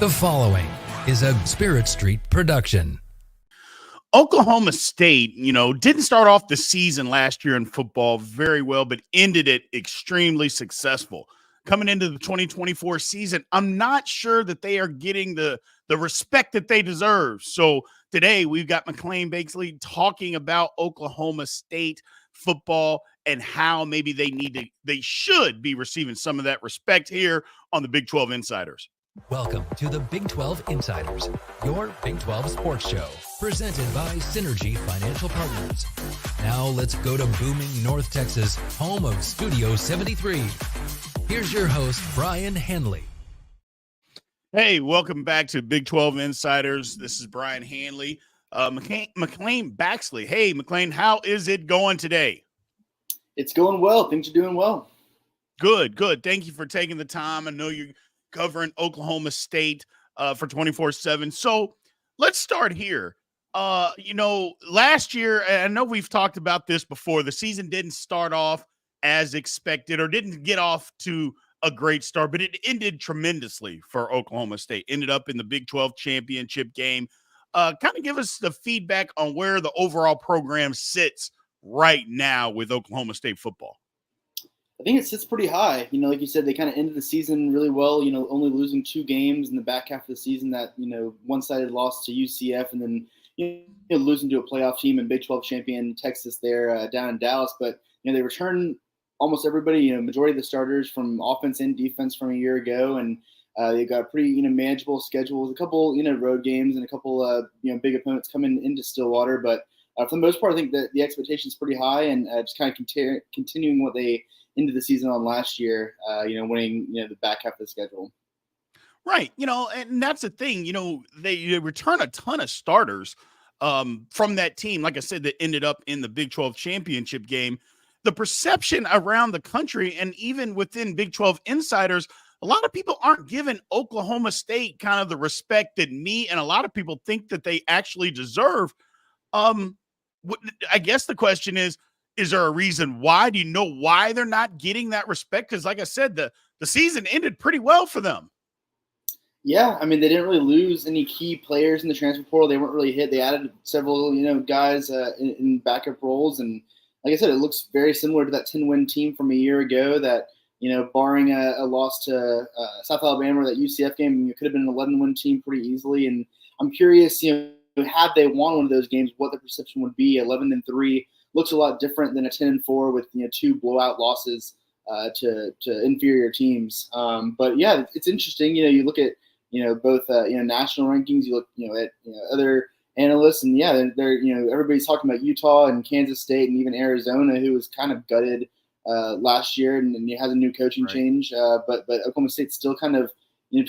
The following is a Spirit Street production. Oklahoma State, didn't start off the season last year in football very well, but ended it extremely successful. Coming into the 2024 season, I'm not sure that they are getting the respect that they deserve. So today we've got McClain Baxley talking about Oklahoma State football and how maybe they should be receiving some of that respect here on the Big 12 Insiders. Welcome to the Big 12 Insiders, your Big 12 sports show, presented by Synergy Financial Partners. Now let's go to booming North Texas, home of Studio 73. Here's your host, Brien Hanley. Hey, welcome back to Big 12 Insiders. This is Brien Hanley. McClain Baxley. Hey, McClain, how is it going today? It's going well. Things are doing well. Good. Thank you for taking the time. I know you're covering Oklahoma State for 24/7. So let's start here. Last year, I know we've talked about this before, the season didn't start off as expected or didn't get off to a great start, but it ended tremendously for Oklahoma State. Ended up in the Big 12 championship game. Kind of give us the feedback on where the overall program sits right now with Oklahoma State football. I think it sits pretty high. Like you said, they kind of ended the season really well, only losing 2 games in the back half of the season, that, one-sided loss to UCF, and then, losing to a playoff team and Big 12 champion Texas there down in Dallas. But, they returned almost everybody, majority of the starters from offense and defense from a year ago. And they got a pretty, manageable schedule with a couple, road games and a couple, big opponents coming into Stillwater. But for the most part, I think that the expectation is pretty high, and just kind of continuing what they into the season on last year, winning, the back half of the schedule. Right. And that's the thing, they return a ton of starters from that team. Like I said, that ended up in the Big 12 championship game. The perception around the country and even within Big 12 insiders, a lot of people aren't giving Oklahoma State kind of the respect that me and a lot of people think that they actually deserve. I guess the question is there a reason why? Do you know why they're not getting that respect? Because like I said, the season ended pretty well for them. Yeah, I mean, they didn't really lose any key players in the transfer portal. They weren't really hit. They added several, guys in backup roles. And like I said, it looks very similar to that 10-win team from a year ago that, barring a loss to South Alabama or that UCF game, it could have been an 11-win team pretty easily. And I'm curious, had they won one of those games, what the perception would be. 11-3 looks a lot different than a 10-4 with 2 blowout losses to inferior teams. But yeah, it's interesting. You look at both national rankings. You look at other analysts, and yeah, they're everybody's talking about Utah and Kansas State and even Arizona, who was kind of gutted last year and has a new coaching change. But Oklahoma State's still kind of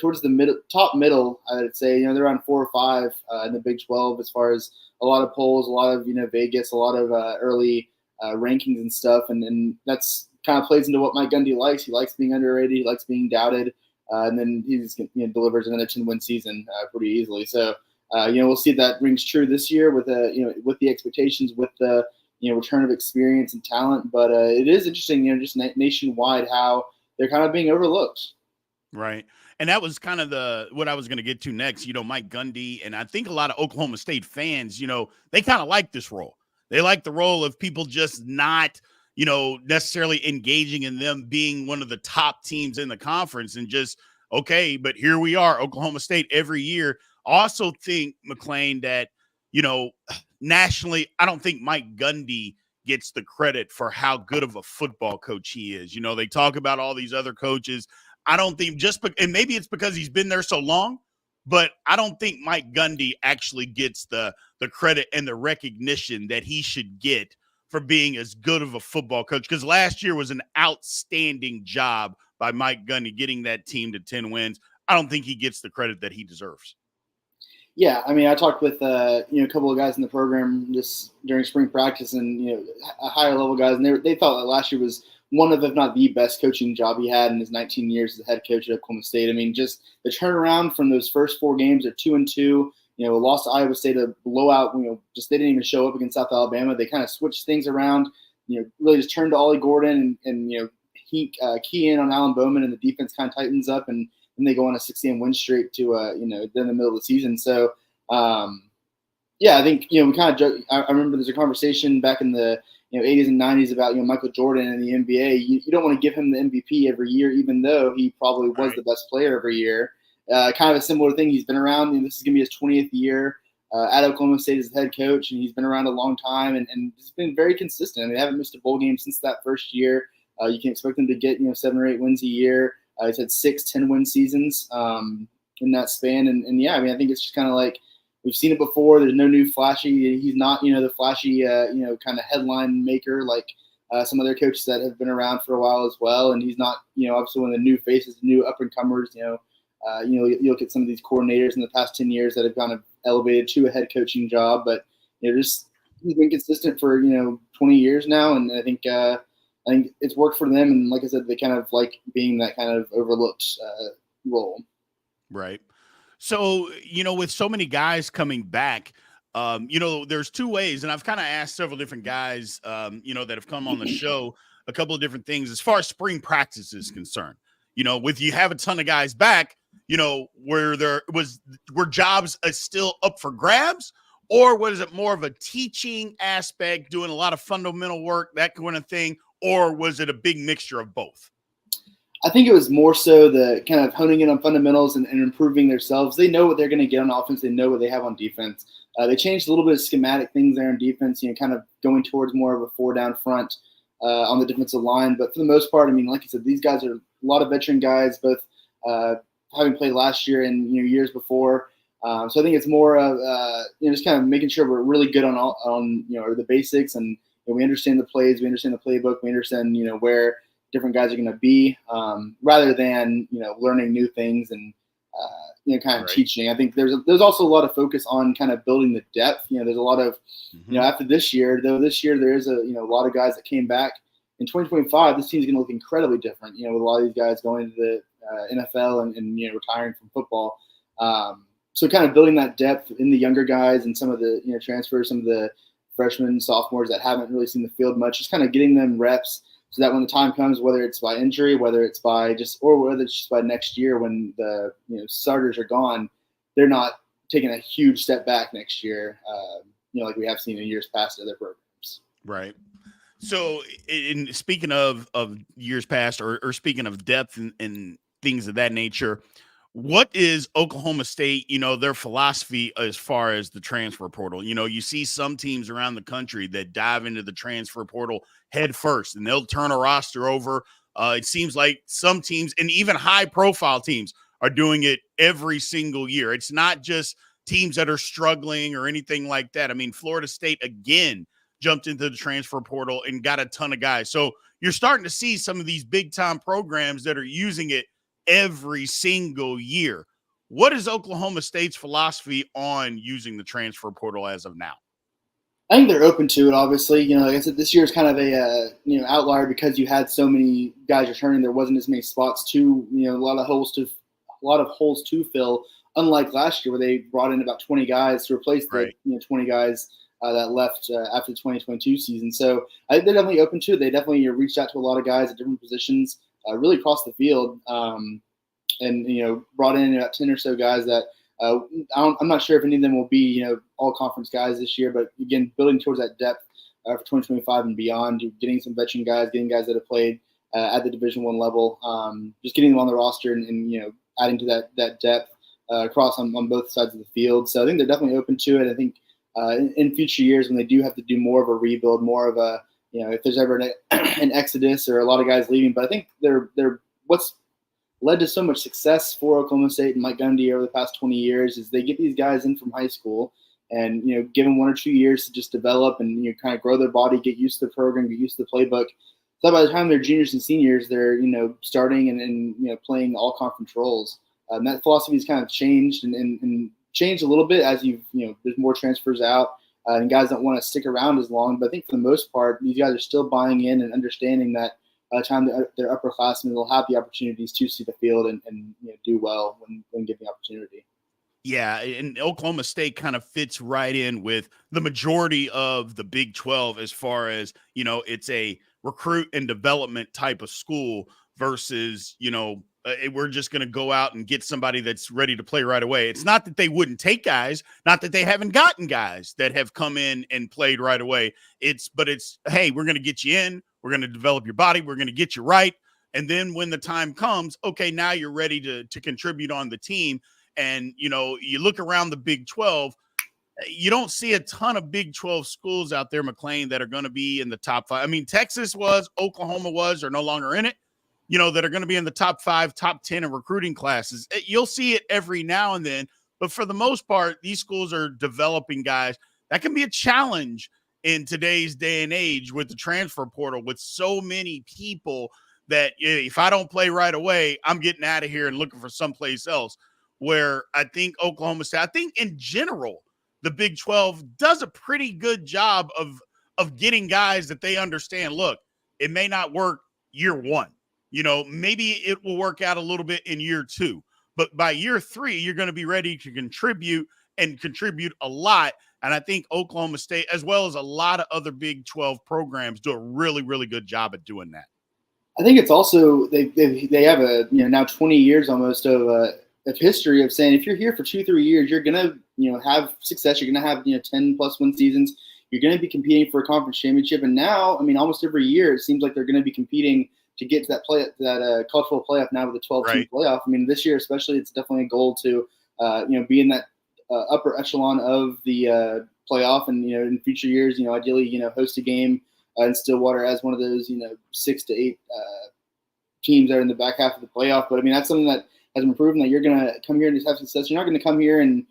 towards the top middle. I would say they're around 4 or 5 in the Big 12 as far as a lot of polls, a lot of Vegas, a lot of early rankings and stuff, and that's kind of plays into what Mike Gundy likes. He likes being underrated. He likes being doubted, and then he just delivers another 10-win season pretty easily. So we'll see if that rings true this year with with the expectations, with the return of experience and talent. But it is interesting, just nationwide how they're kind of being overlooked. Right. And that was kind of what I was going to get to next. Mike Gundy, and I think a lot of Oklahoma State fans, they kind of like this role. They like the role of people just not, necessarily engaging in them being one of the top teams in the conference and just, okay, but here we are, Oklahoma State every year. Also think, McClain, that, nationally, I don't think Mike Gundy gets the credit for how good of a football coach he is. They talk about all these other coaches. I don't think and maybe it's because he's been there so long, but I don't think Mike Gundy actually gets the credit and the recognition that he should get for being as good of a football coach. Because last year was an outstanding job by Mike Gundy getting that team to 10 wins. I don't think he gets the credit that he deserves. Yeah, I mean, I talked with a couple of guys in the program just during spring practice, and higher level guys, and they thought that last year was one of, if not the best coaching job he had in his 19 years as a head coach at Oklahoma State. I mean, just the turnaround from those first 4 games at 2-2, lost to Iowa State, a blowout, just they didn't even show up against South Alabama. They kind of switched things around, really just turned to Ollie Gordon and key in on Alan Bowman, and the defense kind of tightens up. And then they go on a 6-game win streak to then in the middle of the season. So yeah, I think we kind of joke. I remember there's a conversation back in the 80s and 90s about Michael Jordan in the NBA. You don't want to give him the MVP every year, even though he probably was the best player every year. Kind of a similar thing. He's been around, and this is going to be his 20th year at Oklahoma State as the head coach, and he's been around a long time, and he's been very consistent. I mean, they haven't missed a bowl game since that first year. You can expect them to get 7 or 8 wins a year. He's had 6 10-win seasons in that span, and yeah, I mean, I think it's just kind of like we've seen it before. There's no new flashy. He's not the flashy kind of headline maker like some other coaches that have been around for a while as well, and he's not obviously one of the new faces, new up and comers. You look at some of these coordinators in the past 10 years that have kind of elevated to a head coaching job, but just he's been consistent for 20 years now, and I think it's worked for them. And like I said, they kind of like being that kind of overlooked role. Right. So with so many guys coming back, there's 2 ways, and I've kind of asked several different guys, that have come on the show, a couple of different things as far as spring practice is concerned. With you have a ton of guys back, were jobs still up for grabs, or was it more of a teaching aspect, doing a lot of fundamental work, that kind of thing, or was it a big mixture of both? I think it was more so the kind of honing in on fundamentals and improving themselves. They know what they're going to get on offense. They know what they have on defense. They changed a little bit of schematic things there in defense, kind of going towards more of a 4-down front on the defensive line. But for the most part, I mean, like I said, these guys are a lot of veteran guys, both having played last year and years before. So I think it's more of just kind of making sure we're really good on the basics, and we understand the plays, we understand the playbook, we understand where different guys are going to be, rather than learning new things and kind of teaching. I think there's also a lot of focus on kind of building the depth. There's a lot of after this year, though this year there is a lot of guys that came back. In 2025, this team's going to look incredibly different. With a lot of these guys going to the NFL and retiring from football. So kind of building that depth in the younger guys and some of the transfers, some of the freshmen, sophomores that haven't really seen the field much, just kind of getting them reps, so that when the time comes, whether it's by injury, whether it's by whether it's just by next year when the starters are gone, they're not taking a huge step back next year, like we have seen in years past in other programs. Right. So, in speaking of years past, or speaking of depth and things of that nature, what is Oklahoma State, their philosophy as far as the transfer portal? You see some teams around the country that dive into the transfer portal head first, and they'll turn a roster over. It seems like some teams, and even high-profile teams, are doing it every single year. It's not just teams that are struggling or anything like that. I mean, Florida State, again, jumped into the transfer portal and got a ton of guys. So you're starting to see some of these big-time programs that are using it every single year. What is Oklahoma State's philosophy on using the transfer portal as of now? I think they're open to it, obviously. Like I said, this year is kind of a outlier because you had so many guys returning. There wasn't as many spots to a lot of holes to fill. Unlike last year, where they brought in about 20 guys to replace the 20 guys that left after the 2022 season. So I think they're definitely open to it. They definitely reached out to a lot of guys at different positions, really across the field, and brought in about 10 or so guys that I'm not sure if any of them will be all conference guys this year, but again, building towards that depth for 2025 and beyond, getting some veteran guys, getting guys that have played at the Division I level, just getting them on the roster and adding to that depth across on both sides of the field. So I think they're definitely open to it. I think in future years when they do have to do more of a rebuild, more of a if there's ever an exodus or a lot of guys leaving, but I think they're what's led to so much success for Oklahoma State and Mike Gundy over the past 20 years is they get these guys in from high school and give them 1 or 2 years to just develop and kind of grow their body, get used to the program, get used to the playbook. So by the time they're juniors and seniors, they're starting and playing all conference roles. And that philosophy has kind of changed and changed a little bit as there's more transfers out and guys don't want to stick around as long. But I think for the most part, these guys are still buying in and understanding that by the time they're upperclassmen, they'll have the opportunities to see the field and do well when given the opportunity. Yeah, and Oklahoma State kind of fits right in with the majority of the Big 12 as far as, it's a recruit and development type of school versus, we're just going to go out and get somebody that's ready to play right away. It's not that they wouldn't take guys, not that they haven't gotten guys that have come in and played right away. But it's, hey, we're going to get you in. We're going to develop your body. We're going to get you right. And then when the time comes, okay, now you're ready to contribute on the team. And, you know, you look around the Big 12, you don't see a ton of Big 12 schools out there, McClain, that are going to be in the top 5. I mean, Texas was, Oklahoma was, are no longer in it, you know, that are going to be in the top 5, top 10 in recruiting classes. You'll see it every now and then, but for the most part, these schools are developing guys. That can be a challenge in today's day and age with the transfer portal, with so many people that if I don't play right away, I'm getting out of here and looking for someplace else. Where I think Oklahoma State, I think in general, the Big 12 does a pretty good job of getting guys that they understand. Look, it may not work year 1. You know, maybe it will work out a little bit in year 2. But by year 3, you're going to be ready to contribute a lot. And I think Oklahoma State, as well as a lot of other Big 12 programs, do a really, really good job at doing that. I think it's also they have a now 20 years almost of history of saying if you're here for 2-3 years, you're gonna have success. You're gonna have 10+ win seasons. You're gonna be competing for a conference championship. And now, I mean, almost every year it seems like they're gonna be competing to get to that college football playoff now with the 12-team playoff. I mean, this year especially, it's definitely a goal to be in that upper echelon of the playoff, and in future years, ideally host a game in Stillwater as one of those 6 to 8 teams that are in the back half of the playoff. But I mean, that's something that has been proven, that you're going to come here and just have success. You're not going to come here and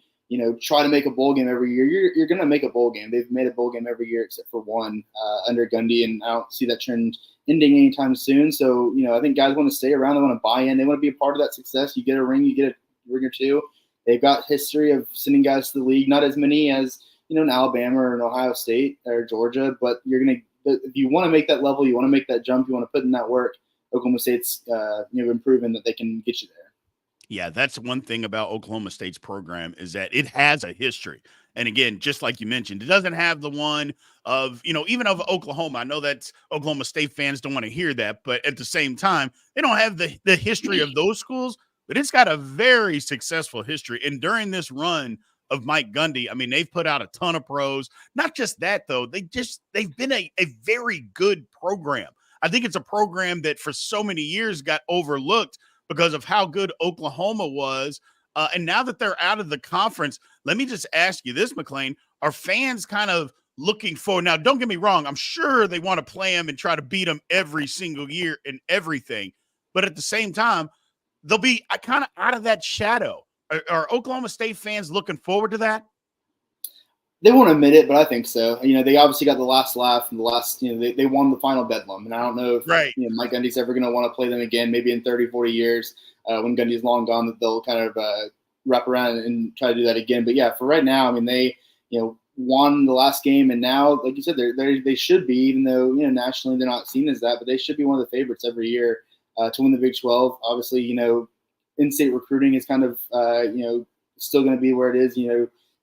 try to make a bowl game every year. You're going to make a bowl game. They've made a bowl game every year except for one under Gundy, and I don't see that trend ending anytime soon. So I think guys want to stay around. They want to buy in. They want to be a part of that success. You get a ring, you get a ring or two. They've got history of sending guys to the league, not as many as in Alabama or in Ohio State or Georgia, but if you want to make that level, you want to make that jump, you want to put in that work, Oklahoma State's been proven that they can get you there. Yeah, that's one thing about Oklahoma State's program, is that it has a history. And again, just like you mentioned, it doesn't have the one of, even of Oklahoma. I know that Oklahoma State fans don't want to hear that, but at the same time, they don't have the history of those schools, but it's got a very successful history. And during this run of Mike Gundy, I mean, they've put out a ton of pros. Not just that, though. They've been a very good program. I think it's a program that for so many years got overlooked because of how good Oklahoma was. And now that they're out of the conference, let me just ask you this, McClain. Are fans kind of looking forward? Now, don't get me wrong. I'm sure they want to play them and try to beat them every single year and everything. But at the same time, they'll be kind of out of that shadow. Are Oklahoma State fans looking forward to that? They won't admit it, but I think so. They obviously got the last laugh and the last, they won the final bedlam. And I don't know if Mike Gundy's ever going to want to play them again, maybe in 30, 40 years when Gundy's long gone, that they'll kind of wrap around and try to do that again. But yeah, for right now, I mean, they, won the last game, and now, like you said, they should be, even though, nationally they're not seen as that, but they should be one of the favorites every year to win the Big 12. Obviously, in-state recruiting is kind of, still going to be where it is.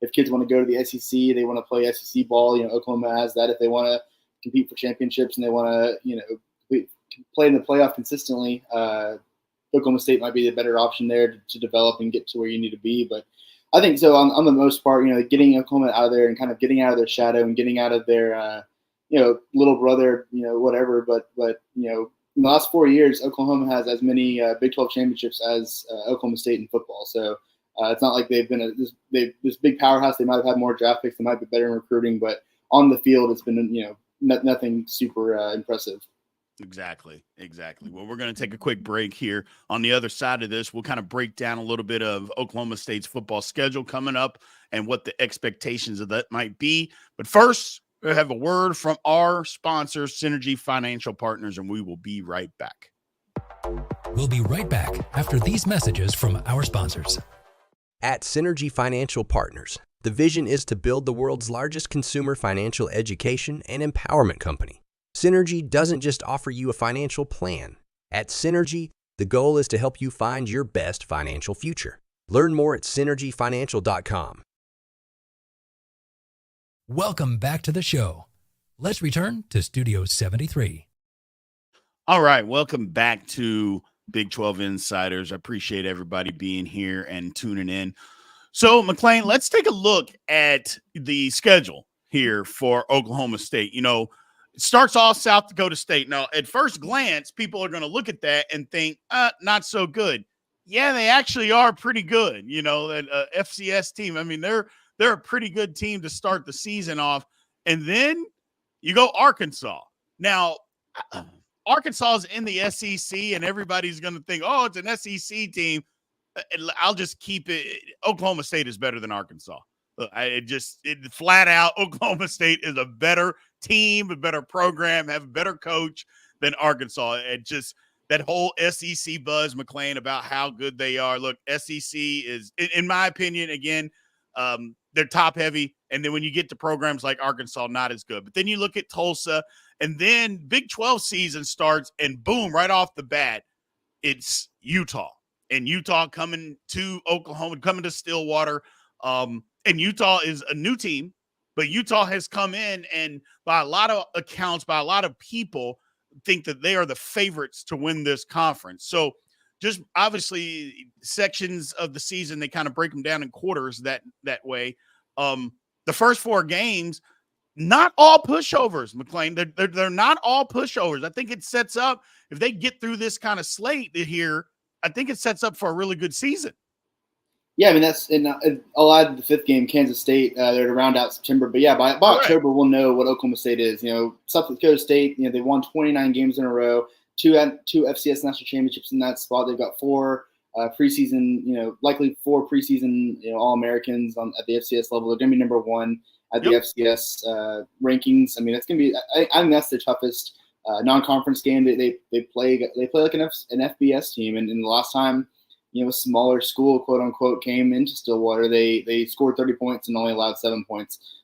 If kids want to go to the SEC, they want to play SEC ball. Oklahoma has that. If they want to compete for championships and they want to, play in the playoff consistently, Oklahoma State might be the better option there to develop and get to where you need to be. But I think so on the most part, getting Oklahoma out of there and kind of getting out of their shadow and getting out of their, little brother, whatever. But in the last 4 years, Oklahoma has as many Big 12 championships as Oklahoma State in football. So it's not like they've been this big powerhouse. They might have had more draft picks. They might be better in recruiting, but on the field, it's been nothing super impressive. Exactly. Well, we're going to take a quick break here. On the other side of this, we'll kind of break down a little bit of Oklahoma State's football schedule coming up and what the expectations of that might be. But first, we'll have a word from our sponsor, Synergy Financial Partners, and we will be right back. We'll be right back after these messages from our sponsors. At Synergy Financial Partners, the vision is to build the world's largest consumer financial education and empowerment company. Synergy doesn't just offer you a financial plan. At Synergy, the goal is to help you find your best financial future. Learn more at synergyfinancial.com. Welcome back to the show. Let's return to Studio 73. All right, welcome back to Big 12 Insiders. I appreciate everybody being here and tuning in. So, McClain, let's take a look at the schedule here for Oklahoma State. You know, it starts off South Dakota State. Now, at first glance, people are going to look at that and think, not so good. Yeah, they actually are pretty good. You know, that FCS team. I mean, they're a pretty good team to start the season off. And then you go Arkansas. Now, Arkansas is in the SEC, and everybody's going to think, oh, it's an SEC team. I'll just keep it. Oklahoma State is better than Arkansas. Flat out, Oklahoma State is a better team, a better program, have a better coach than Arkansas. It just that whole SEC buzz, McClain, about how good they are. Look, SEC is, in my opinion, again, they're top heavy. And then when you get to programs like Arkansas, not as good. But then you look at Tulsa, and then Big 12 season starts, and boom, right off the bat, it's Utah. And Utah coming to Oklahoma, coming to Stillwater. And Utah is a new team, but Utah has come in, and by a lot of accounts, by a lot of people, think that they are the favorites to win this conference. So just obviously sections of the season, they kind of break them down in quarters that way. The first 4 games, not all pushovers, McClain. They're not all pushovers. I think it sets up, if they get through this kind of slate here, I think it sets up for a really good season. Yeah, I mean, that's in I'll add the 5th game, Kansas State. They're to round out September. But, yeah, by October, we'll know what Oklahoma State is. You know, South Dakota State, you know, they won 29 games in a row, two FCS national championships in that spot. They've got 4 preseason, you know, likely 4 preseason, you know, All-Americans at the FCS level. They're going to be number 1 at the FCS rankings. I mean, it's going to be – I think that's the toughest non-conference game. They play like an FBS team. And the last time – you know, a smaller school, quote unquote, came into Stillwater, they scored 30 points and only allowed 7 points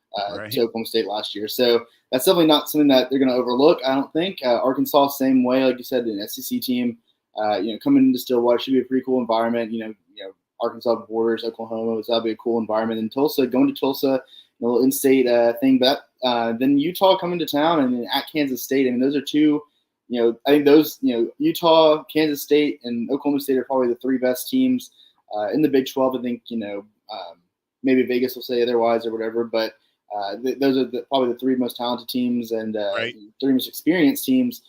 to Oklahoma State last year. So that's definitely not something that they're going to overlook, I don't think. Arkansas, same way, like you said, an SEC team, you know, coming into Stillwater should be a pretty cool environment. You know, Arkansas borders Oklahoma, so that'll be a cool environment. And Tulsa, going to Tulsa, a little in-state thing. But then Utah coming to town, and then at Kansas State. I mean, those are 2. You know, I think those, you know, Utah, Kansas State, and Oklahoma State are probably the 3 best teams in the Big 12. I think, you know, maybe Vegas will say otherwise or whatever, but those are probably the 3 most talented teams and 3 most experienced teams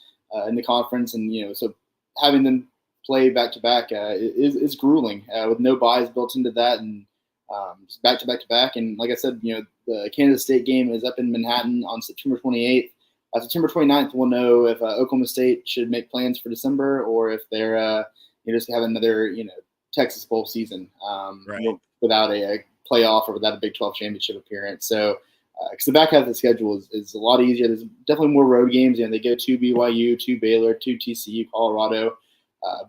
in the conference. And, you know, so having them play back-to-back is grueling with no buys built into that, and back-to-back-to-back. And like I said, you know, the Kansas State game is up in Manhattan on September 28th. September 29th, we'll know if Oklahoma State should make plans for December, or if they're you know, just have another, you know, Texas Bowl season without a playoff or without a Big 12 championship appearance. So, because the back half of the schedule is a lot easier. There's definitely more road games. You know, they go to BYU, to Baylor, to TCU, Colorado.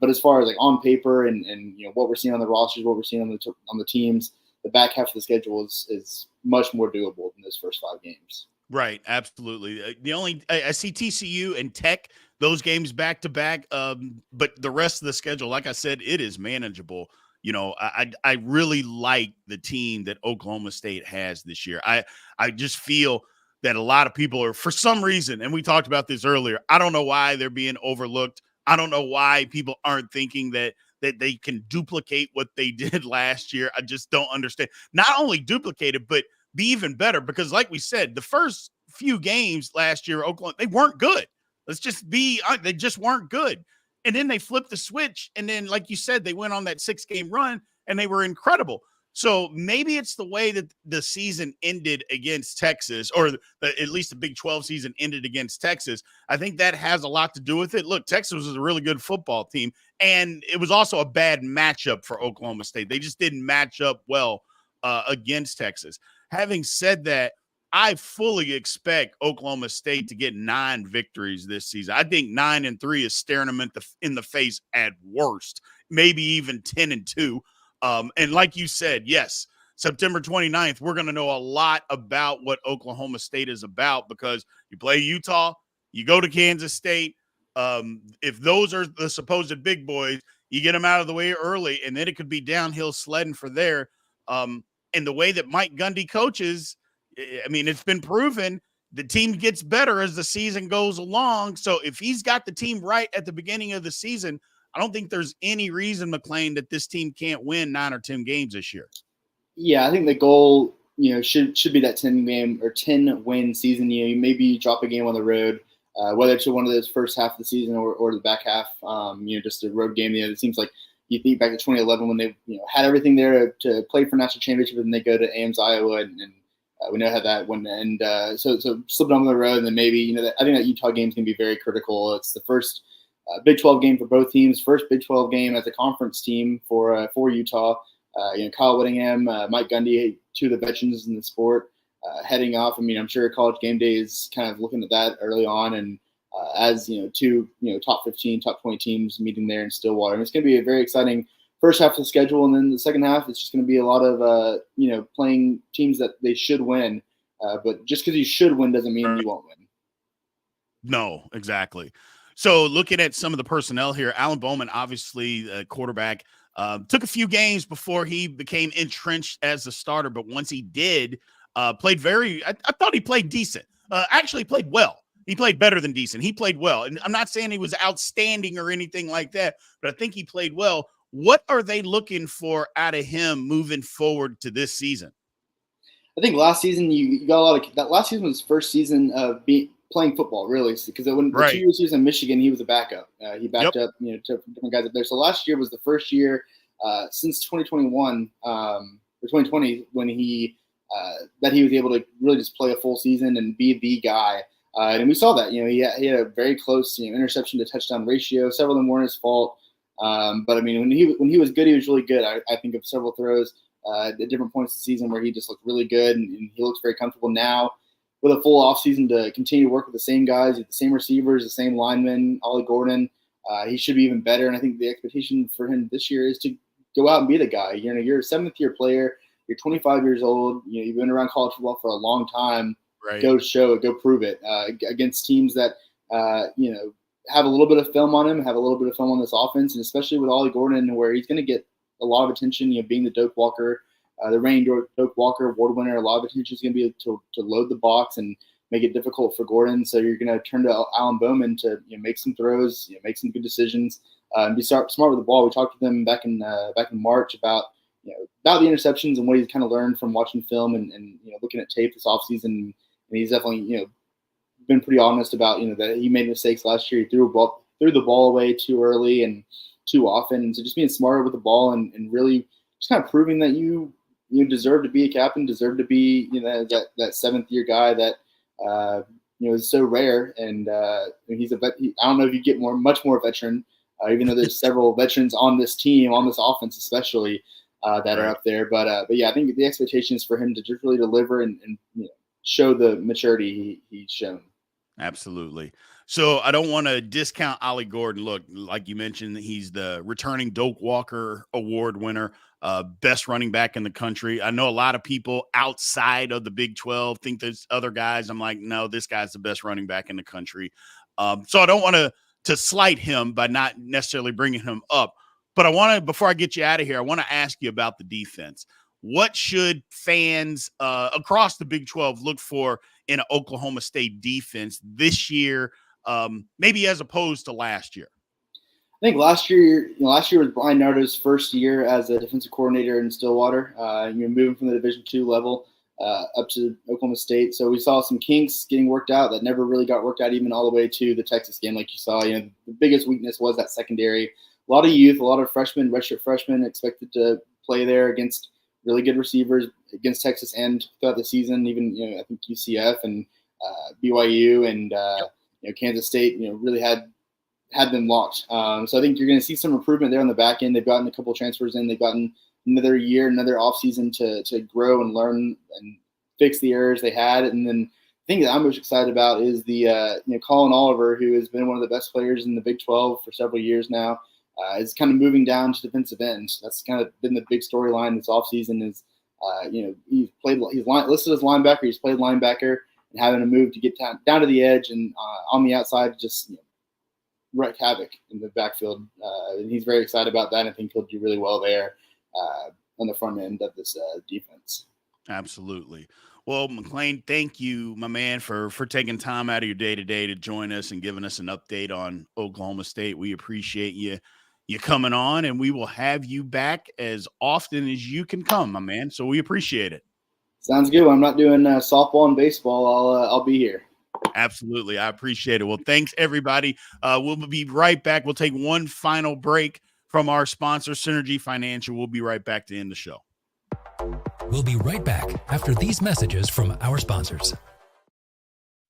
But as far as like on paper and you know what we're seeing on the rosters, what we're seeing on the teams, the back half of the schedule is much more doable than those first 5 games. Right, absolutely. The only I see TCU and Tech, those games back to back, but the rest of the schedule, like I said, it is manageable. You know, I really like the team that Oklahoma State has this year. I just feel that a lot of people are, for some reason, and we talked about this earlier, I don't know why they're being overlooked. I don't know why people aren't thinking that they can duplicate what they did last year. I just don't understand. Not only duplicate it, but be even better, because like we said, the first few games last year, Oklahoma, they weren't good. Let's just be, they just weren't good. And then they flipped the switch. And then, like you said, they went on that 6-game run and they were incredible. So maybe it's the way that the season ended against Texas, or at least the Big 12 season ended against Texas. I think that has a lot to do with it. Look, Texas was a really good football team, and it was also a bad matchup for Oklahoma State. They just didn't match up well against Texas. Having said that, I fully expect Oklahoma State to get 9 victories this season. I think 9-3 is staring them in the face at worst, maybe even 10-2. And like you said, yes, September 29th, we're going to know a lot about what Oklahoma State is about, because you play Utah, you go to Kansas State. If those are the supposed big boys, you get them out of the way early, and then it could be downhill sledding for there. And the way that Mike Gundy coaches, I mean, it's been proven the team gets better as the season goes along. So if he's got the team right at the beginning of the season, I don't think there's any reason, McClain, that this team can't win 9 or 10 games this year. Yeah, I think the goal, should be that 10-game or 10-win season. Maybe you drop a game on the road, whether it's one of those first half of the season or the back half. Just a road game. It seems like you think back to 2011 when they had everything there to play for national championship, and they go to Ames, Iowa, and we know how that went. And so slipping on the road, and then maybe I think that Utah game is going to be very critical. It's the first Big 12 game for both teams, first Big 12 game as a conference team for Utah. Kyle Whittingham, Mike Gundy, two of the veterans in the sport, heading off. I mean, I'm sure College Game Day is kind of looking at that early on, and as two top 15, top 20 teams meeting there in Stillwater. And it's going to be a very exciting first half of the schedule, and then the second half it's just going to be a lot of playing teams that they should win. But just because you should win doesn't mean you won't win. No, exactly. So looking at some of the personnel here, Alan Bowman, obviously a quarterback. Took a few games before he became entrenched as a starter, but once he did, played I thought he played decent. Actually played well. He played better than decent. He played well. And I'm not saying he was outstanding or anything like that, but I think he played well. What are they looking for out of him moving forward to this season? I think last season you got a lot of that. Last season was his first season of playing football, really, because when the 2 years he was in Michigan, he was a backup. He backed up, to different guys up there. So last year was the first year since 2021 or 2020 when that he was able to really just play a full season and be the guy. And we saw that. He had a very close interception to touchdown ratio. Several of them weren't his fault. But I mean, when he was good, he was really good. I think of several throws at different points of the season where he just looked really good, and he looks very comfortable now with a full offseason to continue to work with the same guys, the same receivers, the same linemen, Ollie Gordon. He should be even better. And I think the expectation for him this year is to go out and be the guy. You're a seventh-year player. You're 25 years old. You've been around college football for a long time. Right. Go show it. Go prove it against teams that have a little bit of film on him, have a little bit of film on this offense, and especially with Ollie Gordon, where he's going to get a lot of attention. Being the Doak Walker, the reigning Doak Walker award winner, a lot of attention is going to be to load the box and make it difficult for Gordon. So you're going to turn to Alan Bowman to make some throws, make some good decisions, and be smart with the ball. We talked to them back in March about the interceptions and what he's kind of learned from watching film and looking at tape this offseason. And he's definitely been pretty honest about that he made mistakes last year. He threw the ball away too early and too often. And so just being smarter with the ball and really just kind of proving that you deserve to be a captain, deserve to be that seventh-year guy that is so rare. And he's a vet. I don't know if you get much more veteran, even though there's several veterans on this team, on this offense especially, that are up there. But yeah, I think the expectation is for him to just really deliver and show the maturity he's shown. Absolutely. So I don't want to discount Ollie Gordon. Look, like you mentioned, he's the returning Doak Walker Award winner, best running back in the country. I know a lot of people outside of the Big 12 think there's other guys. I'm like, no, this guy's the best running back in the country. So I don't want to slight him by not necessarily bringing him up. But before I get you out of here, I want to ask you about the defense. What should fans across the Big 12 look for in an Oklahoma State defense this year, maybe as opposed to last year? I think last year was Brien Nardo's first year as a defensive coordinator in Stillwater. Moving from the Division II level up to Oklahoma State. So we saw some kinks getting worked out that never really got worked out even all the way to the Texas game. Like you saw, the biggest weakness was that secondary. A lot of youth, a lot of freshmen, redshirt freshmen expected to play there against really good receivers against Texas and throughout the season, even, I think UCF and BYU and, Kansas State, really had them locked. So I think you're going to see some improvement there on the back end. They've gotten a couple of transfers in. They've gotten another year, another offseason to grow and learn and fix the errors they had. And then the thing that I'm most excited about is the, Colin Oliver, who has been one of the best players in the Big 12 for several years now. Is kind of moving down to defensive end. That's kind of been the big storyline this offseason is, he's listed as linebacker. He's played linebacker and having to move to get down to the edge and on the outside, just wreak havoc in the backfield. And he's very excited about that. I think he'll do really well there on the front end of this defense. Absolutely. Well, McClain, thank you, my man, for taking time out of your day today to join us and giving us an update on Oklahoma State. We appreciate you. you coming on, and we will have you back as often as you can come, my man. So we appreciate it. Sounds good. When I'm not doing softball and baseball, I'll be here. Absolutely. I appreciate it. Well, thanks, everybody. We'll be right back. We'll take one final break from our sponsor, Synergy Financial. We'll be right back to end the show. We'll be right back after these messages from our sponsors.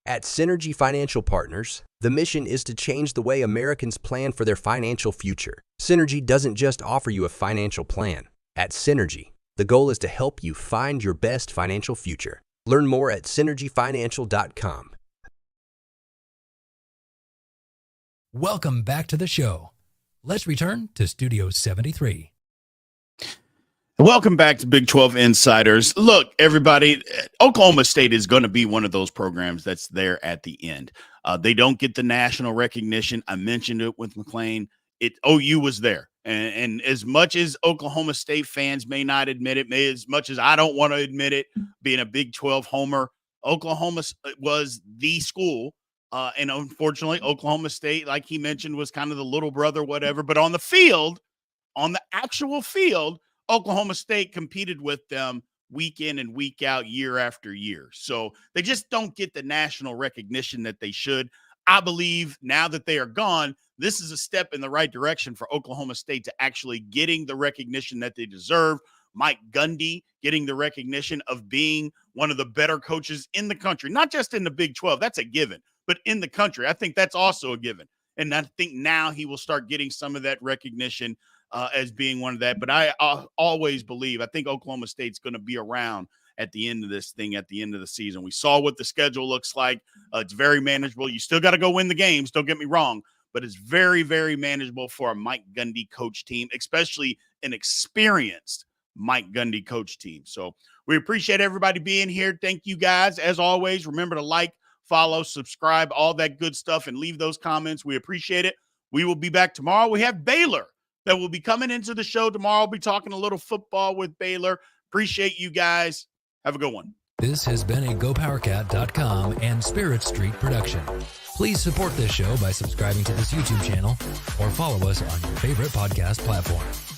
At Synergy Financial Partners, the mission is to change the way Americans plan for their financial future. Synergy doesn't just offer you a financial plan. At Synergy, the goal is to help you find your best financial future. Learn more at synergyfinancial.com. Welcome back to the show. Let's return to Studio 73. Welcome back to Big 12 Insiders. Look, everybody, Oklahoma State is going to be one of those programs that's there at the end. They don't get the national recognition. I mentioned it with McClain. OU was there. And as much as Oklahoma State fans may not admit it, as much as I don't want to admit it, being a Big 12 homer, Oklahoma was the school. And unfortunately, Oklahoma State, like he mentioned, was kind of the little brother, whatever. But on the field, on the actual field, Oklahoma State competed with them week in and week out, year after year. So they just don't get the national recognition that they should. I believe now that they are gone, this is a step in the right direction for Oklahoma State to actually getting the recognition that they deserve. Mike Gundy getting the recognition of being one of the better coaches in the country, not just in the Big 12. That's a given, but in the country. I think that's also a given. And I think now he will start getting some of that recognition as being one of that. But I always believe, I think Oklahoma State's going to be around at the end of this thing, at the end of the season. We saw what the schedule looks like. It's very manageable. You still got to go win the games. Don't get me wrong, but it's very, very manageable for a Mike Gundy coach team, especially an experienced Mike Gundy coach team. So we appreciate everybody being here. Thank you guys. As always, remember to like, follow, subscribe, all that good stuff, and leave those comments. We appreciate it. We will be back tomorrow. We have Baylor that will be coming into the show tomorrow. We'll be talking a little football with Baylor. Appreciate you guys. Have a good one. This has been a GoPowercat.com and Spirit Street production. Please support this show by subscribing to this YouTube channel or follow us on your favorite podcast platform.